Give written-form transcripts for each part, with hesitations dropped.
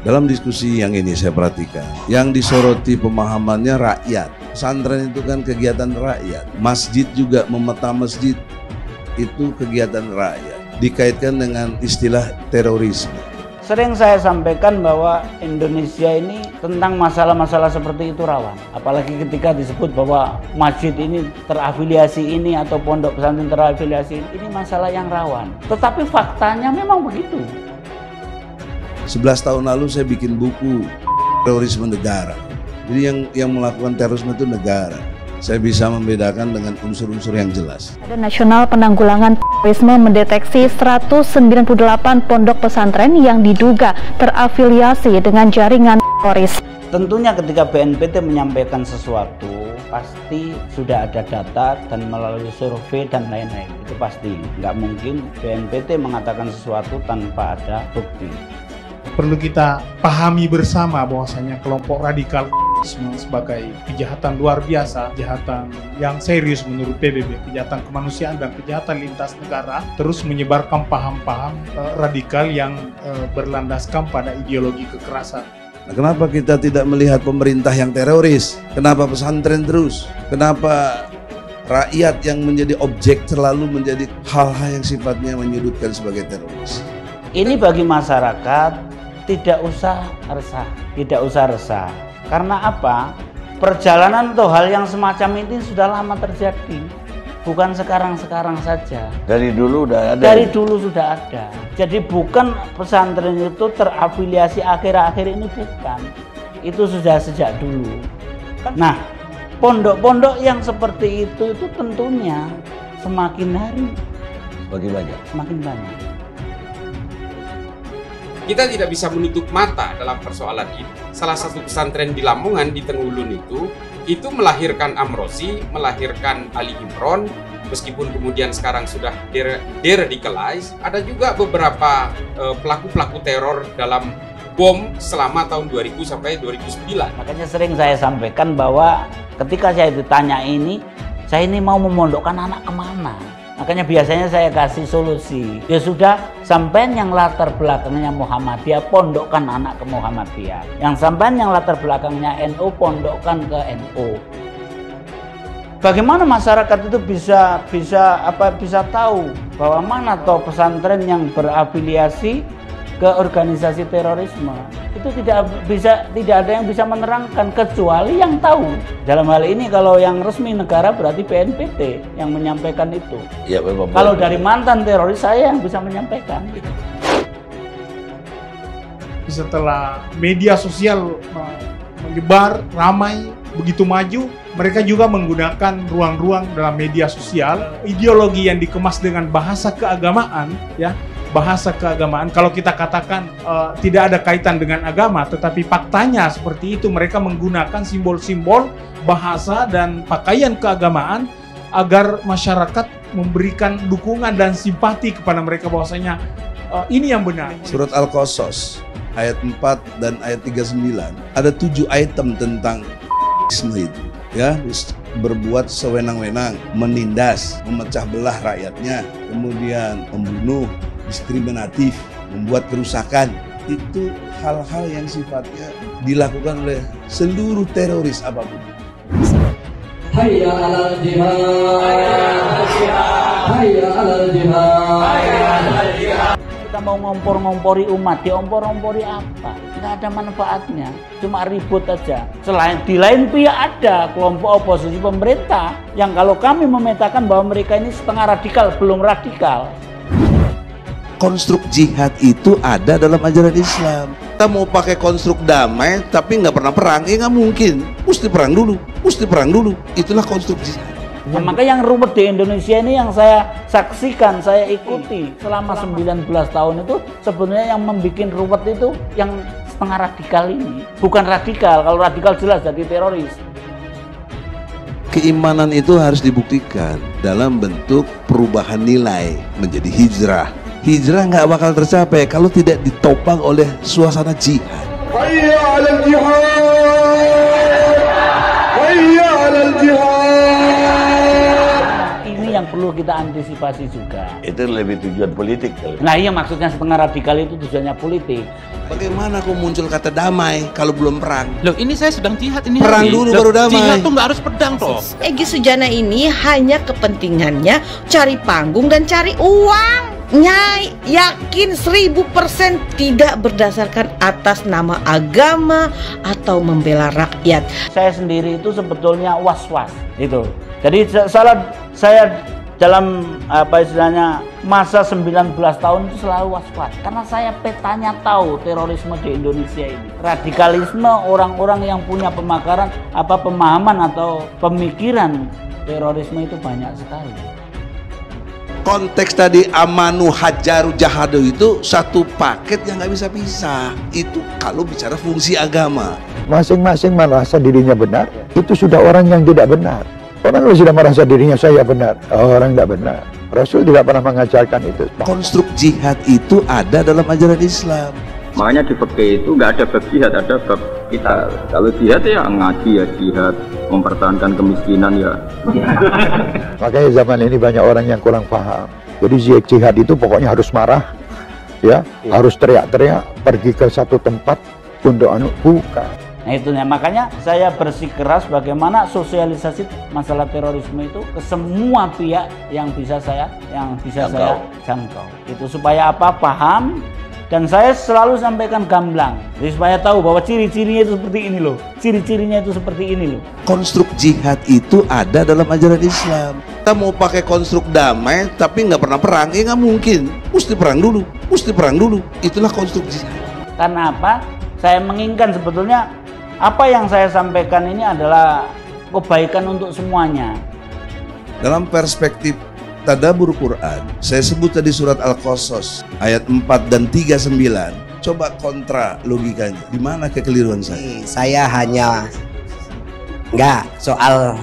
Dalam diskusi yang ini saya perhatikan, yang disoroti pemahamannya rakyat. Pesantren itu kan kegiatan rakyat. Masjid juga, memeta masjid itu kegiatan rakyat. Dikaitkan dengan istilah terorisme. Sering saya sampaikan bahwa Indonesia ini tentang masalah-masalah seperti itu rawan. Apalagi ketika disebut bahwa masjid ini terafiliasi ini atau pondok pesantren terafiliasi ini masalah yang rawan. Tetapi faktanya memang begitu. 11 tahun lalu saya bikin buku terorisme negara. Jadi yang melakukan terorisme itu negara. Saya bisa membedakan dengan unsur-unsur yang jelas. Badan Nasional Penanggulangan Terorisme mendeteksi 198 pondok pesantren yang diduga terafiliasi dengan jaringan teroris. Tentunya ketika BNPT menyampaikan sesuatu, pasti sudah ada data dan melalui survei dan lain-lain. Itu pasti. Nggak mungkin BNPT mengatakan sesuatu tanpa ada bukti. Perlu kita pahami bersama bahwasanya kelompok radikal sebagai kejahatan luar biasa, kejahatan yang serius menurut PBB, kejahatan kemanusiaan dan kejahatan lintas negara, terus menyebarkan paham-paham radikal yang berlandaskan pada ideologi kekerasan. Nah, kenapa kita tidak melihat pemerintah yang teroris? Kenapa pesantren terus? Kenapa rakyat yang menjadi objek selalu menjadi hal-hal yang sifatnya menyudutkan sebagai teroris? Ini bagi masyarakat tidak usah resah. Karena apa? Perjalanan atau hal yang semacam ini sudah lama terjadi. Bukan sekarang-sekarang saja. Dari dulu udah ada. Dari dulu sudah ada. Jadi bukan pesantren itu terafiliasi akhir-akhir ini, bukan. Itu sudah sejak dulu. Nah, pondok-pondok yang seperti itu tentunya semakin hari semakin banyak. Kita tidak bisa menutup mata dalam persoalan ini. Salah satu pesantren di Lamongan, di Tenggulun itu melahirkan Amrozi, melahirkan Ali Imron, meskipun kemudian sekarang sudah deradicalize. Ada juga beberapa pelaku-pelaku teror dalam bom selama tahun 2000 sampai 2009. Makanya sering saya sampaikan bahwa ketika saya ditanya ini, saya ini mau memondokkan anak kemana? Makanya biasanya saya kasih solusi. Ya sudah, sampean yang latar belakangnya Muhammadiyah, pondokkan anak ke Muhammadiyah. Yang sampean yang latar belakangnya NU, pondokkan ke NU. Bagaimana masyarakat itu bisa tahu bahwa mana toh pesantren yang berafiliasi ke organisasi terorisme? Itu tidak ada yang bisa menerangkan kecuali yang tahu. Dalam hal ini kalau yang resmi negara berarti BNPT yang menyampaikan itu. Ya, kalau dari mantan teroris saya yang bisa menyampaikan. Setelah media sosial menyebar ramai begitu maju, mereka juga menggunakan ruang-ruang dalam media sosial, ideologi yang dikemas dengan bahasa keagamaan, ya. Bahasa keagamaan, kalau kita katakan tidak ada kaitan dengan agama, tetapi faktanya seperti itu. Mereka menggunakan simbol-simbol, bahasa dan pakaian keagamaan agar masyarakat memberikan dukungan dan simpati kepada mereka bahwasanya ini yang benar. Surat Al-Qasas ayat 4 dan ayat 39 ada 7 item tentang itu, ya, berbuat sewenang-wenang, menindas, memecah belah rakyatnya, kemudian membunuh, diskriminatif, membuat kerusakan. Itu hal-hal yang sifatnya dilakukan oleh seluruh teroris apapun. Hayya 'alal jihad, hayya 'alal jihad, hayya 'alal jihad. Kita mau ngompor-ngompori umat, diompor-ompori apa? Nggak ada manfaatnya, cuma ribut aja. Selain di lain pihak ada kelompok oposisi pemerintah yang kalau kami memetakan bahwa mereka ini setengah radikal, belum radikal. Konstruk jihad itu ada dalam ajaran Islam. Kita mau pakai konstruk damai tapi nggak pernah perang, ya nggak mungkin. Mesti perang dulu. Itulah konstruk jihad. Nah, maka yang rumit di Indonesia ini yang saya saksikan, saya ikuti selama 19 tahun itu, sebenarnya yang membuat ruwet itu yang setengah radikal ini. Bukan radikal, kalau radikal jelas jadi teroris. Keimanan itu harus dibuktikan dalam bentuk perubahan nilai menjadi hijrah. Hijrah nggak bakal tercapai kalau tidak ditopang oleh suasana jihad. Hayya 'alal jihad, hayya 'alal jihad. Ini yang perlu kita antisipasi juga. Itu lebih tujuan politik kali. Nah iya, maksudnya setengah radikal itu tujuannya politik. Bagaimana kok muncul kata damai kalau belum perang? Loh, ini saya sedang jihad ini. Perang dulu baru damai. Jihad tuh nggak harus pedang toh. Egy Sujana ini hanya kepentingannya cari panggung dan cari uang. Nyai yakin 1000% tidak berdasarkan atas nama agama atau membela rakyat. Saya sendiri itu sebetulnya was-was itu. Jadi saya dalam istilahnya masa 19 tahun itu selalu was-was karena saya petanya tahu terorisme di Indonesia ini. Radikalisme orang-orang yang punya pemahaman atau pemikiran terorisme itu banyak sekali. Konteks tadi amanu hajaru jahadu itu satu paket yang nggak bisa pisah. Itu kalau bicara fungsi agama. Masing-masing merasa dirinya benar, itu sudah orang yang tidak benar. Orang kalau sudah merasa dirinya saya benar, orang tidak benar. Rasul tidak pernah mengajarkan itu. Konstruk jihad itu ada dalam ajaran Islam. Makanya di fikih itu nggak ada bab jihad, ada bab kita. Kalau jihad ya ngaji ya jihad, mempertahankan kemiskinan ya. Makanya zaman ini banyak orang yang kurang paham. Jadi jihad itu pokoknya harus marah, ya, harus teriak-teriak, pergi ke satu tempat untuk bukan. Nah itu ya, makanya saya bersikeras bagaimana sosialisasi masalah terorisme itu ke semua pihak yang bisa saya jangkau. Itu supaya paham. Dan saya selalu sampaikan gamblang, jadi supaya tahu bahwa ciri-cirinya itu seperti ini loh. Ciri-cirinya itu seperti ini loh. Konstruk jihad itu ada dalam ajaran Islam. Kita mau pakai konstruk damai tapi nggak pernah perang, ya nggak mungkin. Mesti perang dulu. Itulah konstruk jihad. Karena apa? Saya menginginkan sebetulnya apa yang saya sampaikan ini adalah kebaikan untuk semuanya. Dalam perspektif tadabbur Quran, saya sebut tadi surat Al-Qasas ayat 4 dan 39. Coba kontra logikanya. Di mana kekeliruan saya? Saya hanya soal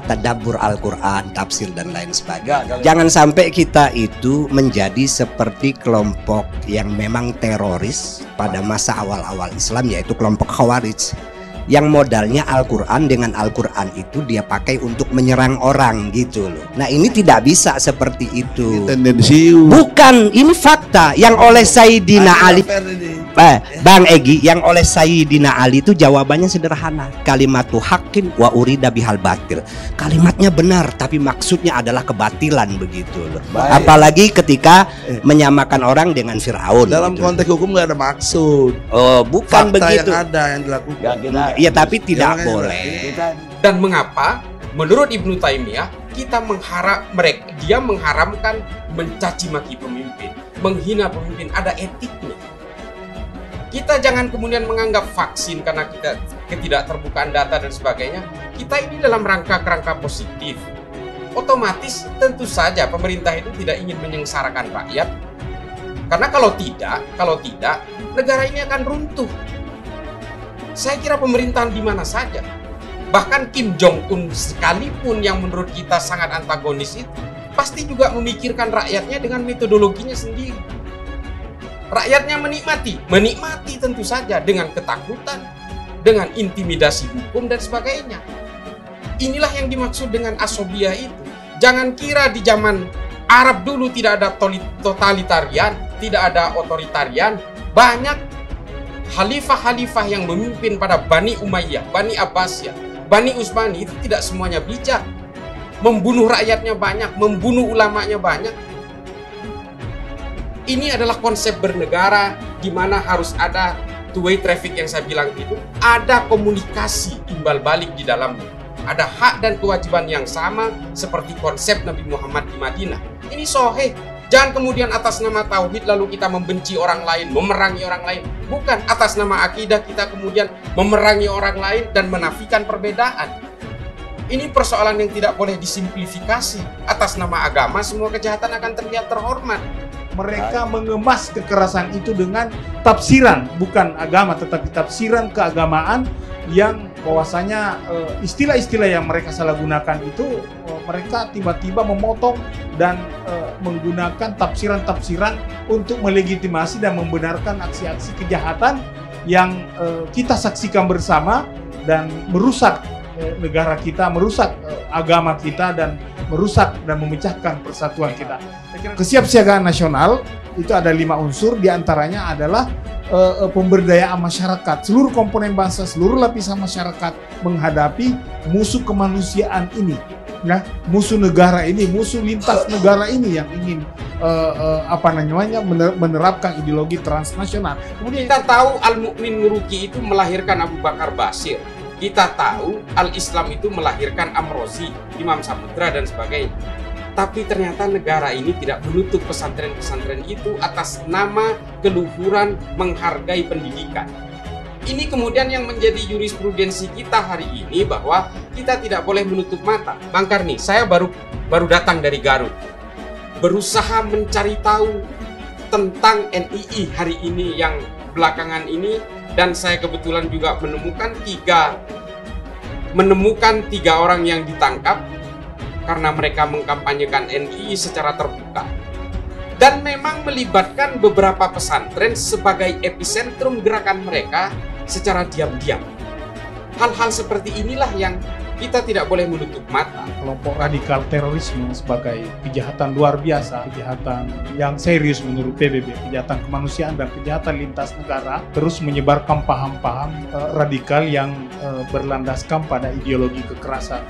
tadabbur Al-Quran, tafsir dan lain sebagainya. Jangan sampai kita itu menjadi seperti kelompok yang memang teroris pada masa awal-awal Islam, yaitu kelompok Khawarij. Yang modalnya Al-Quran, dengan Al-Quran itu dia pakai untuk menyerang orang gitu loh. Nah ini tidak bisa seperti itu. Bukan, ini fakta yang oleh Sayyidina Ali. Bang Egy, yang oleh Sayyidina Ali itu jawabannya sederhana. Kalimatu haqqin wa urida bihal batil. Kalimatnya benar tapi maksudnya adalah kebatilan begitu loh. Apalagi ketika menyamakan orang dengan Fir'aun. Dalam gitu. konteks hukum nggak ada maksud. Oh, bukan fakta begitu. Yang ada yang dilakukan. Iya, tapi tidak boleh. Dan mengapa menurut Ibnu Taimiyah dia mengharamkan mencaci maki pemimpin, menghina pemimpin, ada etiknya. Kita jangan kemudian menganggap vaksin karena kita ketidakterbukaan data dan sebagainya. Kita ini dalam kerangka positif. Otomatis tentu saja pemerintah itu tidak ingin menyengsarakan rakyat. Karena kalau tidak, negara ini akan runtuh. Saya kira pemerintahan di mana saja, bahkan Kim Jong-un sekalipun yang menurut kita sangat antagonis itu, pasti juga memikirkan rakyatnya dengan metodologinya sendiri. Rakyatnya menikmati tentu saja dengan ketakutan, dengan intimidasi hukum dan sebagainya. Inilah yang dimaksud dengan asobiyah itu. Jangan kira di zaman Arab dulu tidak ada totalitarian, tidak ada otoritarian. Banyak khalifah-khalifah yang memimpin pada Bani Umayyah, Bani Abbasiyah, Bani Utsmani itu tidak semuanya bijak. Membunuh rakyatnya banyak, membunuh ulamanya banyak. Ini adalah konsep bernegara di mana harus ada two-way traffic yang saya bilang itu. Ada komunikasi timbal balik di dalamnya. Ada hak dan kewajiban yang sama seperti konsep Nabi Muhammad di Madinah. Ini sahih. Jangan kemudian atas nama tauhid lalu kita membenci orang lain, memerangi orang lain. Bukan atas nama akidah kita kemudian memerangi orang lain dan menafikan perbedaan. Ini persoalan yang tidak boleh disimplifikasi. Atas nama agama semua kejahatan akan terlihat terhormat. Mereka mengemas kekerasan itu dengan tafsiran, bukan agama tetapi tafsiran keagamaan yang bahwasanya istilah-istilah yang mereka salah gunakan itu mereka tiba-tiba memotong dan menggunakan tafsiran-tafsiran untuk melegitimasi dan membenarkan aksi-aksi kejahatan yang kita saksikan bersama dan merusak negara kita, merusak agama kita dan merusak dan memecahkan persatuan kita. Kesiapsiagaan nasional itu ada 5 unsur, diantaranya adalah pemberdayaan masyarakat, seluruh komponen bangsa, seluruh lapisan masyarakat menghadapi musuh kemanusiaan ini, ya, musuh negara ini, musuh lintas negara ini yang ingin menerapkan ideologi transnasional. Kemudian kita tahu Al-Mu'min Nguruki itu melahirkan Abu Bakar Basir. Kita tahu Al-Islam itu melahirkan Amrozi, Imam Saputra dan sebagainya. Tapi ternyata negara ini tidak menutup pesantren-pesantren itu atas nama keluhuran menghargai pendidikan. Ini kemudian yang menjadi jurisprudensi kita hari ini, bahwa kita tidak boleh menutup mata. Bang Karni, saya baru datang dari Garut, berusaha mencari tahu tentang NII hari ini yang belakangan ini, dan saya kebetulan juga menemukan tiga orang yang ditangkap karena mereka mengkampanyekan NII secara terbuka, dan memang melibatkan beberapa pesantren sebagai epicentrum gerakan mereka secara diam-diam. Hal-hal seperti inilah yang kita tidak boleh menutup mata. Kelompok radikal terorisme sebagai kejahatan luar biasa, kejahatan yang serius menurut PBB, kejahatan kemanusiaan dan kejahatan lintas negara, terus menyebarkan paham-paham radikal yang berlandaskan pada ideologi kekerasan.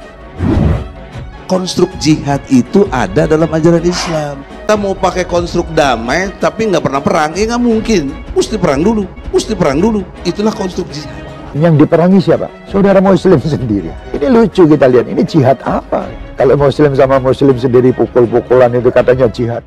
Konstruk jihad itu ada dalam ajaran Islam. Kita mau pakai konstruk damai tapi nggak pernah perang, ya nggak mungkin. Mesti perang dulu. Itulah konstruk jihad. Yang diperangi siapa? Saudara Muslim sendiri. Ini lucu kita lihat, ini jihad apa? Kalau Muslim sama Muslim sendiri pukul-pukulan itu katanya jihad.